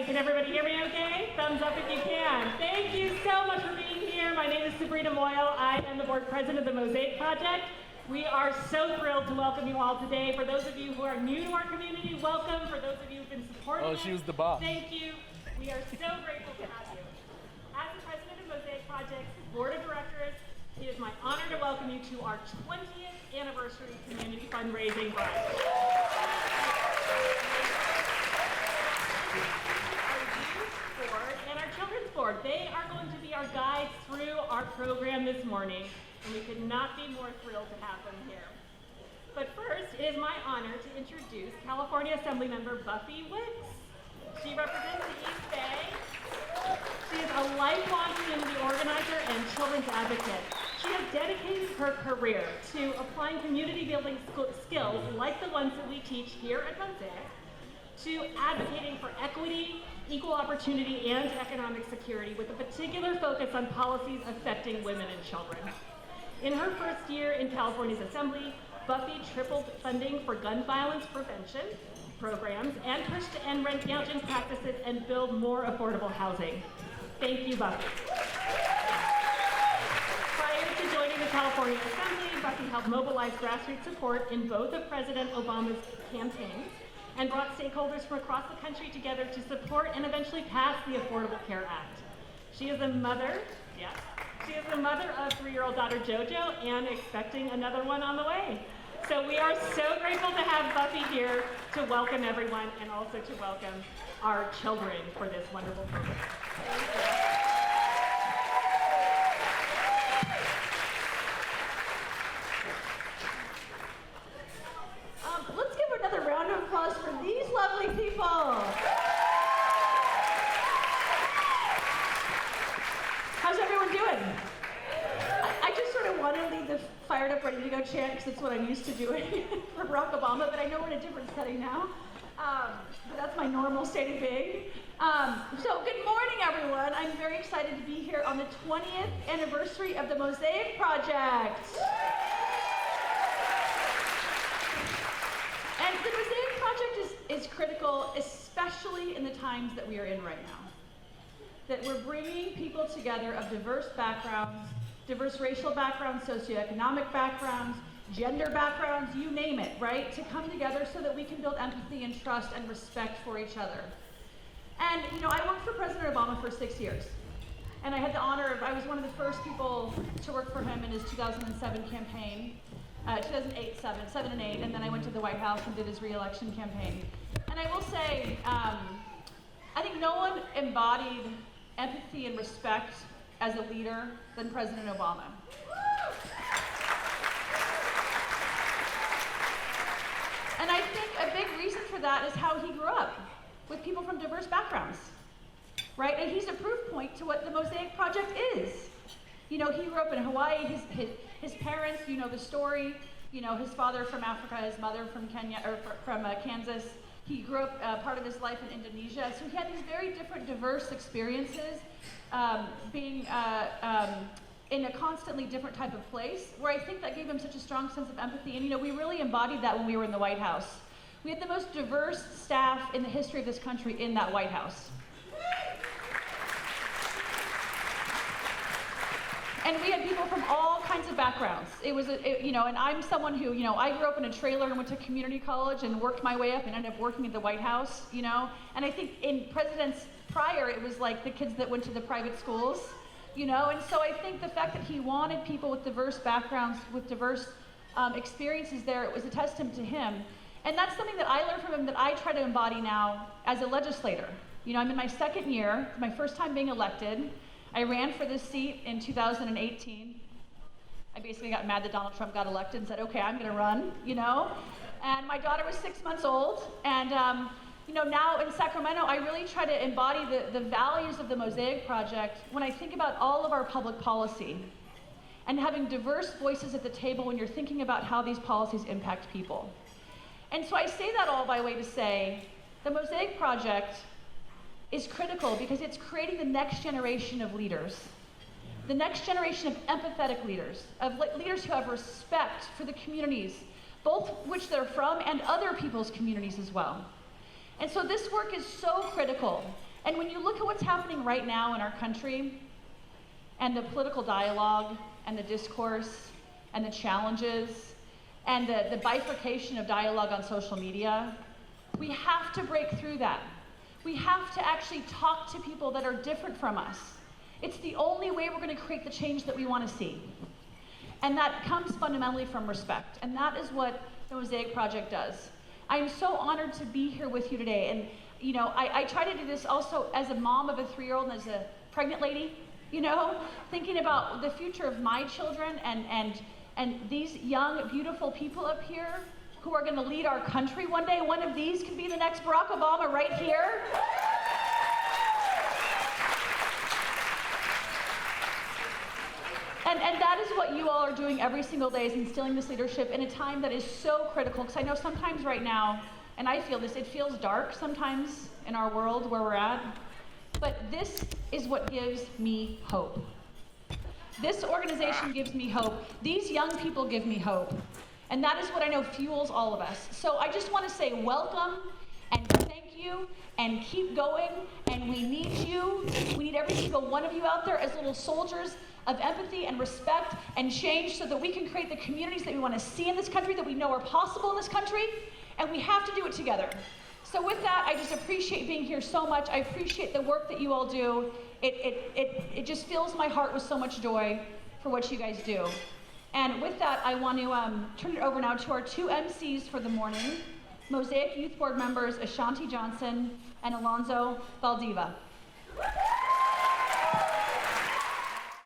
right, can everybody hear me okay? Thumbs up if you can. Thank you so much for being here. My name is Sabrina Moyle. I am the board president of the Mosaic Project. We are so thrilled to welcome you all today. For those of you who are new to our community, welcome. For those of you who've been supporting us, she was the boss. Thank you. We are so grateful to have you. As the president of Mosaic Project's board of directors, it is my honor to welcome you to our 20th anniversary community fundraising brunch. And our children's board. They are going to be our guides through our program this morning, and we could not be more thrilled to have them here. But first, it is my honor to introduce California Assembly Member Buffy Wicks. She represents the East Bay. She is a lifelong community organizer and children's advocate. She has dedicated her career to applying community building skills like the ones that we teach here at Mosaic, to advocating for equity, equal opportunity, and economic security with a particular focus on policies affecting women and children. In her first year in California's Assembly, Buffy tripled funding for gun violence prevention programs and pushed to end rent gouging practices and build more affordable housing. Thank you, Buffy. Prior to joining the California Assembly, Buffy helped mobilize grassroots support in both of President Obama's campaigns and brought stakeholders from across the country together to support and eventually pass the Affordable Care Act. She is a mother, yes, she is the mother of 3-year-old daughter JoJo and expecting another one on the way. So we are so grateful to have Buffy here to welcome everyone and also to welcome our children for this wonderful program. Thank you. Let's give another round of applause for these lovely people. How's everyone doing? I just sort of want to leave the fired up, ready to go chant because it's what I'm used to doing for Barack Obama, but I know we're in a different setting now. But that's my normal state of being. So good morning, everyone. I'm very excited to be here on the 20th anniversary of the Mosaic Project. And the Mosaic Project is critical, especially in the times that we are in right now. That we're bringing people together of diverse backgrounds, diverse racial backgrounds, socioeconomic backgrounds, gender backgrounds, you name it, right? To come together so that we can build empathy and trust and respect for each other. And, you know, I worked for President Obama for 6 years. And I had the honor of, I was one of the first people to work for him in his 2007 campaign. 2008, 7 and 8, and then I went to the White House and did his re-election campaign. And I will say, I think no one embodied empathy and respect as a leader than President Obama. And I think a big reason for that is how he grew up, with people from diverse backgrounds, right? And he's a proof point to what the Mosaic Project is. You know, he grew up in Hawaii, his parents, you know the story, you know, his father from Africa, his mother from Kenya, or from Kansas. He grew up part of his life in Indonesia. So he had these very different, diverse experiences, being in a constantly different type of place, where I think that gave him such a strong sense of empathy. And, you know, we really embodied that when we were in the White House. We had the most diverse staff in the history of this country in that White House. And we had people from all kinds of backgrounds. It was, you know, and I'm someone who, you know, I grew up in a trailer and went to community college and worked my way up and ended up working at the White House, you know. And I think in presidents prior, it was like the kids that went to the private schools, you know. And so I think the fact that he wanted people with diverse backgrounds, with diverse experiences there, it was a testament to him. And that's something that I learned from him that I try to embody now as a legislator. You know, I'm in my second year, my first time being elected. I ran for this seat in 2018. I basically got mad that Donald Trump got elected and said, okay, I'm gonna run, you know? And my daughter was 6 months old. And you know, now in Sacramento, I really try to embody the values of the Mosaic Project when I think about all of our public policy and having diverse voices at the table when you're thinking about how these policies impact people. And so I say that all by way to say, the Mosaic Project is critical because it's creating the next generation of leaders, the next generation of empathetic leaders, of leaders who have respect for the communities, both which they're from and other people's communities as well. And so this work is so critical. And when you look at what's happening right now in our country, and the political dialogue, and the discourse, and the challenges, and the bifurcation of dialogue on social media, we have to break through that. We have to actually talk to people that are different from us. It's the only way we're going to create the change that we want to see. And that comes fundamentally from respect. And that is what the Mosaic Project does. I am so honored to be here with you today. And you know, I try to do this also as a mom of a 3-year-old and as a pregnant lady, you know, thinking about the future of my children and these young, beautiful people up here who are going to lead our country one day. One of these could be the next Barack Obama right here. And that is what you all are doing every single day, is instilling this leadership in a time that is so critical. Because I know sometimes right now, and I feel this, it feels dark sometimes in our world where we're at. But this is what gives me hope. This organization gives me hope. These young people give me hope. And that is what I know fuels all of us. So I just want to say welcome and thank you and keep going. And we need you. We need every single one of you out there as little soldiers of empathy and respect and change, so that we can create the communities that we want to see in this country, that we know are possible in this country. And we have to do it together. So with that, I just appreciate being here so much. I appreciate the work that you all do. It just fills my heart with so much joy for what you guys do. And with that, I want to turn it over now to our 2 MCs for the morning, Mosaic Youth Board members Ashanti Johnson and Alonzo Valdiva.